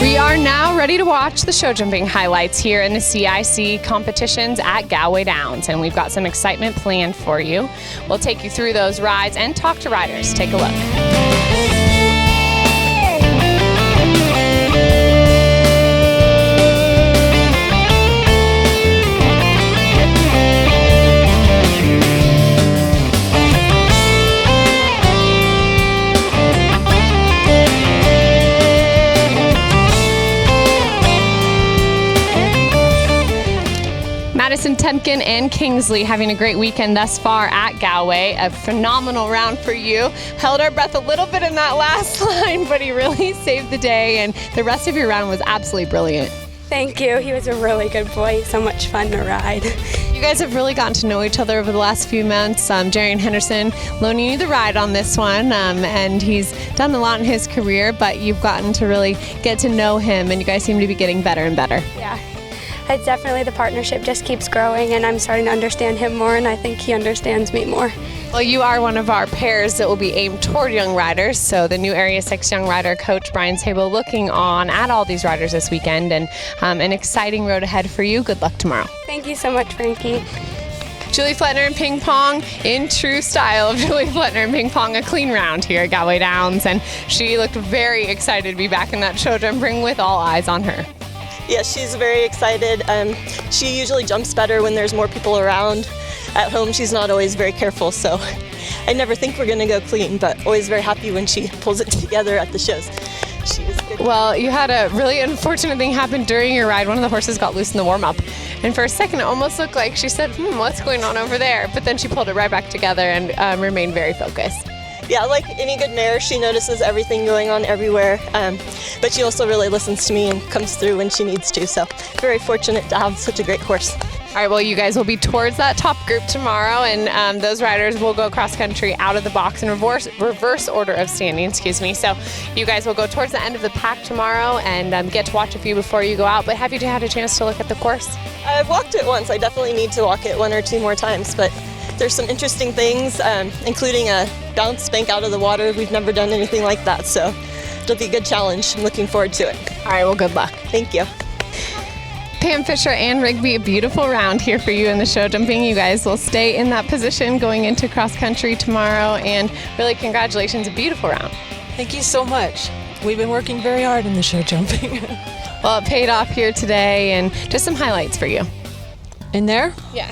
We are now ready to watch the show jumping highlights here in the CIC competitions at Galway Downs, and we've got some excitement planned for you. We'll take you through those rides and talk to riders. Take a look. Madison, Temkin, and Kingsley having a great weekend thus far at Galway. A phenomenal round for you. Held our breath a little bit in that last line, but he really saved the day, and the rest of your round was absolutely brilliant. Thank you. He was a really good boy. So much fun to ride. You guys have really gotten to know each other over the last few months. Jerry and Henderson loaning you the ride on this one, and he's done a lot in his career, but you've gotten to really get to know him, and you guys seem to be getting better and better. Yeah. It's definitely, the partnership just keeps growing, and I'm starting to understand him more, and I think he understands me more. Well, you are one of our pairs that will be aimed toward young riders, so the new Area 6 young rider coach, Brian Sable, looking on at all these riders this weekend, and an exciting road ahead for you. Good luck tomorrow. Thank you so much, Frankie. Julie Fletner in ping pong, in true style of Julie Fletner in ping pong, a clean round here at Galway Downs, and she looked very excited to be back in that show jumping with all eyes on her. Yeah, she's very excited. She usually jumps better when there's more people around. At home, she's not always very careful, so I never think we're going to go clean, but always very happy when she pulls it together at the shows. She is good. Well, you had a really unfortunate thing happen during your ride. One of the horses got loose in the warm-up, and for a second it almost looked like she said, what's going on over there? But then she pulled it right back together and remained very focused. Yeah, like any good mare, she notices everything going on everywhere, but she also really listens to me and comes through when she needs to, so very fortunate to have such a great horse. All right, well, you guys will be towards that top group tomorrow, and those riders will go cross country out of the box in reverse order of standing, so you guys will go towards the end of the pack tomorrow and get to watch a few before you go out. But have you had a chance to look at the course? I've walked it once. I definitely need to walk it one or two more times, but there's some interesting things, including a bounce bank out of the water. We've never done anything like that, so it'll be a good challenge. I'm looking forward to it. All right, well, good luck. Thank you. Pam Fisher and Rigby, a beautiful round here for you in the show jumping. You guys will stay in that position going into cross country tomorrow, and really congratulations, a beautiful round. Thank you so much. We've been working very hard in the show jumping. Well, it paid off here today, and just some highlights for you. In there? Yeah.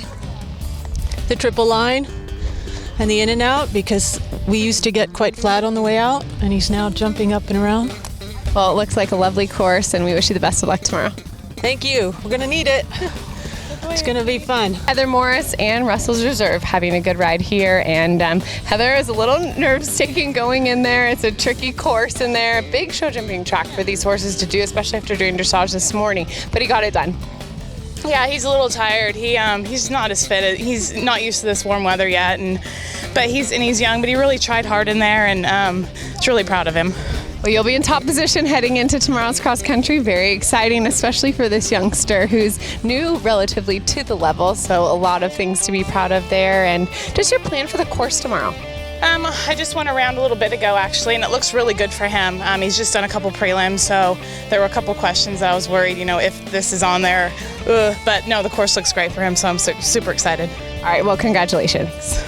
The triple line and the in and out, because we used to get quite flat on the way out, and he's now jumping up and around. Well, it looks like a lovely course, and we wish you the best of luck tomorrow. Thank you. We're going to need it. It's going to be fun. Heather Morris and Russell's Reserve having a good ride here, and Heather is a little nerve-taking going in there. It's a tricky course in there, a big show jumping track for these horses to do, especially after doing dressage this morning, but he got it done. Yeah, he's a little tired. He's not as fit. He's not used to this warm weather yet, but he's young. But he really tried hard in there, and it's really proud of him. Well, you'll be in top position heading into tomorrow's cross country. Very exciting, especially for this youngster who's new relatively to the level. So a lot of things to be proud of there. And just your plan for the course tomorrow? I just went around a little bit ago, actually, and it looks really good for him. He's just done a couple prelims, so there were a couple questions that I was worried, if this is on there. But no, the course looks great for him, so I'm super excited. All right, well, congratulations.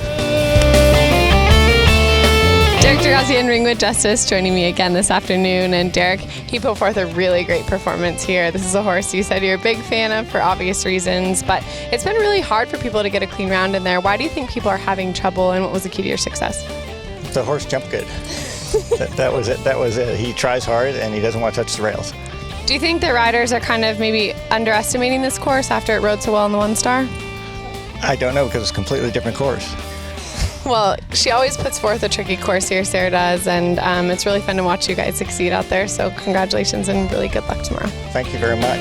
Derek Degrassi and Ringwood Justice joining me again this afternoon. And Derek, he put forth a really great performance here. This is a horse you said you're a big fan of for obvious reasons, but it's been really hard for people to get a clean round in there. Why do you think people are having trouble, and what was the key to your success? The horse jumped good. that was it. That was it. He tries hard, and he doesn't want to touch the rails. Do you think the riders are kind of maybe underestimating this course after it rode so well in the 1-star? I don't know, because it's a completely different course. Well, she always puts forth a tricky course here, Sarah does, and it's really fun to watch you guys succeed out there. So congratulations and really good luck tomorrow. Thank you very much.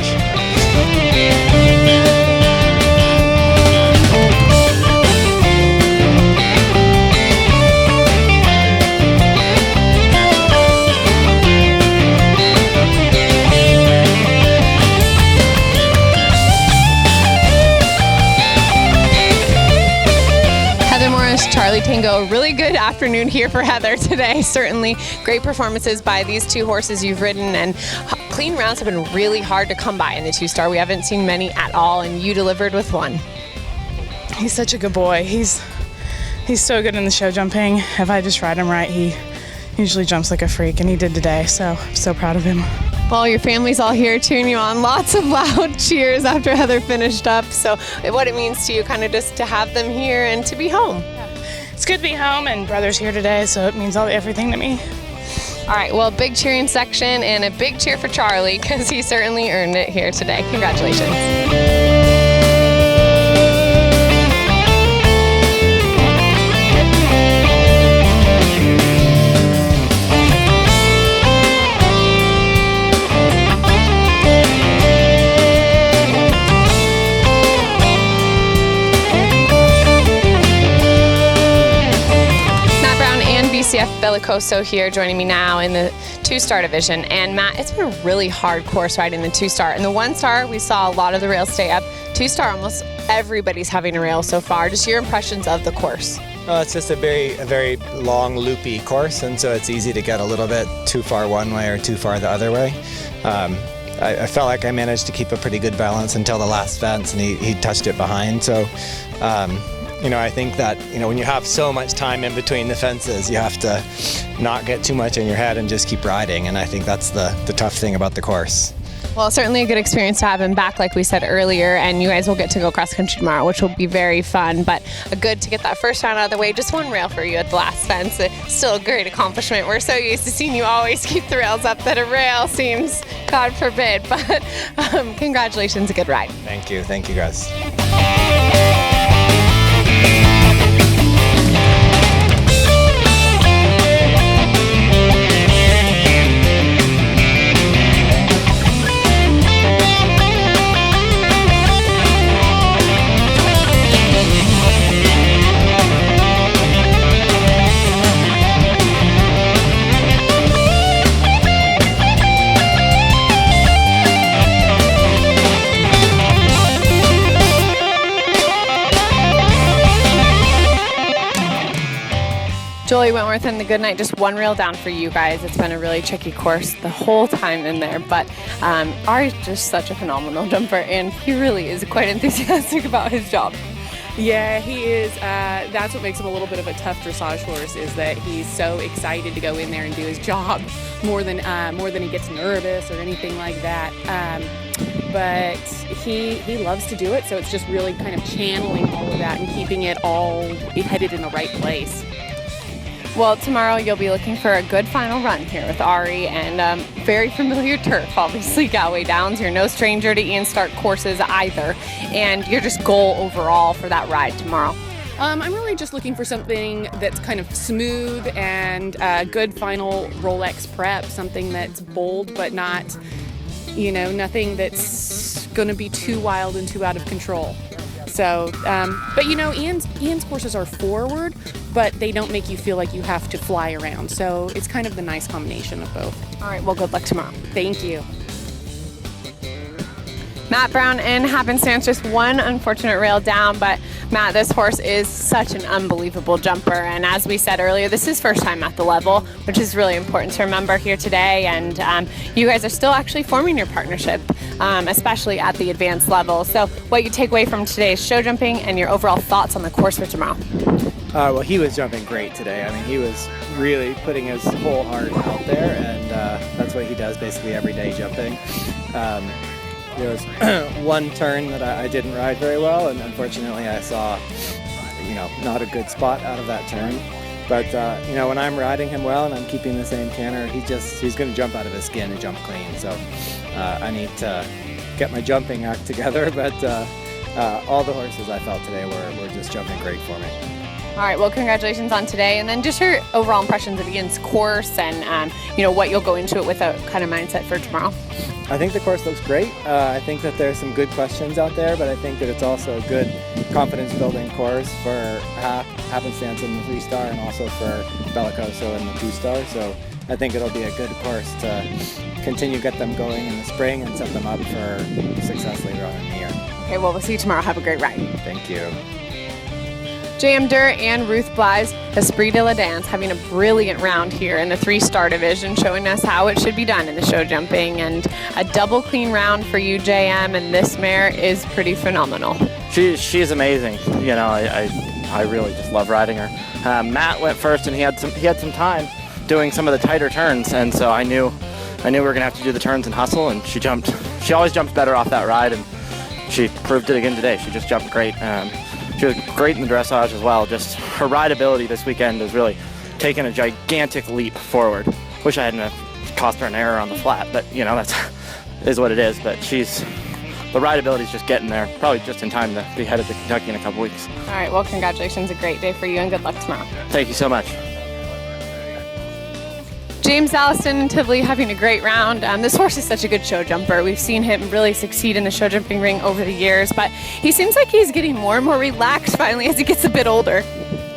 can go. A really good afternoon here for Heather today. Certainly great performances by these two horses you've ridden, and clean rounds have been really hard to come by in the two-star. We haven't seen many at all, and you delivered with one. He's such a good boy. He's so good in the show jumping. If I just ride him right, he usually jumps like a freak, and he did today, so I'm so proud of him. Well, your family's all here cheering you on. Lots of loud cheers after Heather finished up. So what it means to you kind of just to have them here and to be home. It's good to be home, and brother's here today, so it means everything to me. All right, well, big cheering section and a big cheer for Charlie because he certainly earned it here today. Congratulations. CF Bellicoso here joining me now in the two-star division. And Matt, it's been a really hard course riding the two-star. In the one-star, we saw a lot of the rails stay up. Two-star, almost everybody's having a rail so far. Just your impressions of the course. Well, it's just a very long, loopy course, and so it's easy to get a little bit too far one way or too far the other way. I felt like I managed to keep a pretty good balance until the last fence, and he touched it behind. So. I think that, when you have so much time in between the fences, you have to not get too much in your head and just keep riding. And I think that's the tough thing about the course. Well, certainly a good experience to have him back, like we said earlier, and you guys will get to go cross country tomorrow, which will be very fun. But good to get that first round out of the way. Just one rail for you at the last fence. Still a great accomplishment. We're so used to seeing you always keep the rails up that a rail seems, God forbid. But congratulations, a good ride. Thank you guys. Julie Wentworth and the good night, just one rail down for you guys. It's been a really tricky course the whole time in there, but Ari's just such a phenomenal jumper, and he really is quite enthusiastic about his job. Yeah, he is. That's what makes him a little bit of a tough dressage horse, is that he's so excited to go in there and do his job more than he gets nervous or anything like that. But he loves to do it, so it's just really kind of channeling all of that and keeping it all headed in the right place. Well, tomorrow you'll be looking for a good final run here with Ari, and very familiar turf, obviously, Galway Downs. You're no stranger to Ian Stark courses either, and your just goal overall for that ride tomorrow. I'm really just looking for something that's kind of smooth and good final Rolex prep, something that's bold but not, nothing that's going to be too wild and too out of control. So, but Ian's courses are forward, but they don't make you feel like you have to fly around. So it's kind of the nice combination of both. All right, well, good luck tomorrow. Thank you. Matt Brown in Happenstance, just one unfortunate rail down, but Matt, this horse is such an unbelievable jumper, and as we said earlier, this is first time at the level, which is really important to remember here today, and you guys are still actually forming your partnership, especially at the advanced level. So what you take away from today's show jumping and your overall thoughts on the course for tomorrow? Well, he was jumping great today. I mean, he was really putting his whole heart out there, and that's what he does basically every day, jumping. There was one turn that I didn't ride very well, and unfortunately I saw, not a good spot out of that turn. But, when I'm riding him well and I'm keeping the same canter, he's going to jump out of his skin and jump clean. So I need to get my jumping act together, but all the horses I felt today were just jumping great for me. All right, well, congratulations on today, and then just your overall impressions of Ian's course and, what you'll go into it with a kind of mindset for tomorrow. I think the course looks great. I think that there's some good questions out there, but I think that it's also a good confidence-building course for Happenstance in the 3-star and also for Bellicoso in the 2-star. So I think it'll be a good course to continue to get them going in the spring and set them up for success later on in the year. Okay, well, we'll see you tomorrow. Have a great ride. Thank you. JM Durr and Ruth Bly's Esprit de la Dance having a brilliant round here in the 3-star division, showing us how it should be done in the show jumping, and a double clean round for you, JM, and this mare is pretty phenomenal. She's amazing. You know, I really just love riding her. Matt went first, and he had some time doing some of the tighter turns, and so I knew we were gonna have to do the turns and hustle, and she always jumps better off that ride, and she proved it again today. She just jumped great. She was great in the dressage as well. Just her rideability this weekend has really taken a gigantic leap forward. Wish I hadn't cost her an error on the flat, but you know, that's is what it is. But the rideability is just getting there, probably just in time to be headed to Kentucky in a couple weeks. All right, well, congratulations, a great day for you, and good luck tomorrow. Thank you so much. James Allison and Tivoli having a great round. This horse is such a good show jumper. We've seen him really succeed in the show jumping ring over the years, but he seems like he's getting more and more relaxed finally as he gets a bit older.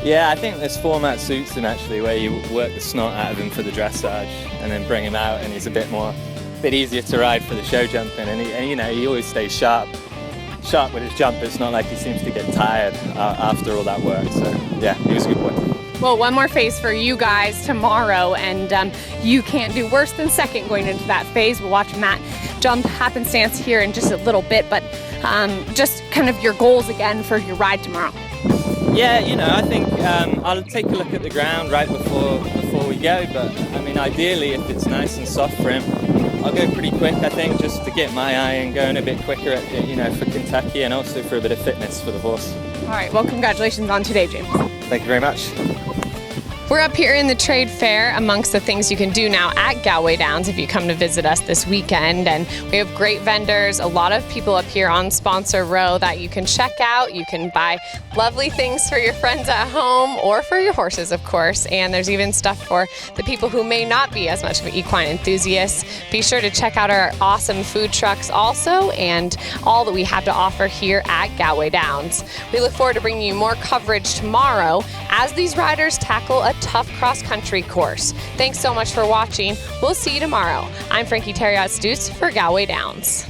Yeah, I think this format suits him actually, where you work the snot out of him for the dressage and then bring him out, and he's a bit easier to ride for the show jumping, and you know, he always stays sharp with his jump. It's not like he seems to get tired after all that work. So yeah, he was a good boy. Well, one more phase for you guys tomorrow, and you can't do worse than second going into that phase. We'll watch Matt jump happenstance here in just a little bit, but just kind of your goals again for your ride tomorrow. Yeah, you know, I think I'll take a look at the ground right before we go, but I mean, ideally, if it's nice and soft for him, I'll go pretty quick, I think, just to get my eye and going a bit quicker, you know, for Kentucky and also for a bit of fitness for the horse. All right, well, congratulations on today, James. Thank you very much. We're up here in the trade fair amongst the things you can do now at Galway Downs if you come to visit us this weekend. And we have great vendors, a lot of people up here on Sponsor Row that you can check out. You can buy lovely things for your friends at home or for your horses, of course. And there's even stuff for the people who may not be as much of an equine enthusiast. Be sure to check out our awesome food trucks also, and all that we have to offer here at Galway Downs. We look forward to bringing you more coverage tomorrow as these riders tackle a tough cross-country course. Thanks so much for watching. We'll see you tomorrow. I'm Frankie Terriot-Stutz for Galway Downs.